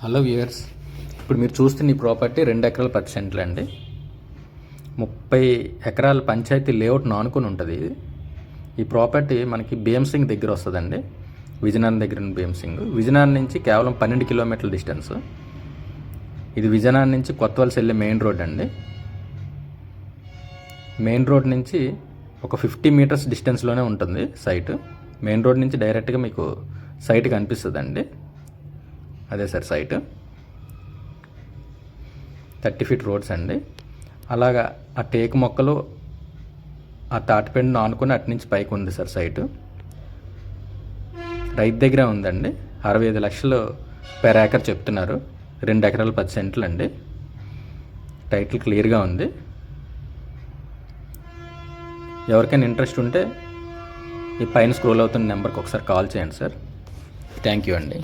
Hello viewers, ఇప్పుడు మీరు చూస్తున్న ఈ ప్రాపర్టీ 2 ఎకరాల 10 సెంట్లు అండి. 30 ఎకరాల పంచాయతీ లేఅవుట్ ఆనుకుని ఉంటుంది. ఈ ప్రాపర్టీ మనకి భీమసింగ్ దగ్గర వస్తుందండి. విజయనగరం దగ్గర ఉన్న విజయనగరం నుంచి కేవలం 12 కిలోమీటర్ల డిస్టెన్స్. ఇది విజయనగరం నుంచి కొత్తవలస వెళ్ళే మెయిన్ రోడ్ అండి. మెయిన్ రోడ్ నుంచి ఒక 50 మీటర్స్ డిస్టెన్స్లోనే ఉంటుంది సైట్. మెయిన్ రోడ్ నుంచి డైరెక్ట్గా మీకు సైట్ కనిపిస్తుందండి. అదే సార్ సైట్ 30 ఫీట్ రోడ్స్ అండి. అలాగా ఆ టేకు మొక్కలు ఆ తాటిపెండును ఆనుకుని అటు నుంచి పైకి ఉంది సార్ సైటు. రైతు దగ్గర ఉందండి. 65 లక్షలు పెర్ ఏకర్ చెప్తున్నారు. 2 ఎకరాల 10 సెంట్లు అండి. టైటిల్ క్లియర్గా ఉంది. ఎవరికైనా ఇంట్రెస్ట్ ఉంటే ఈ పైన స్క్రోల్ అవుతున్న నెంబర్కి ఒకసారి కాల్ చేయండి సార్. థ్యాంక్ యూ అండి.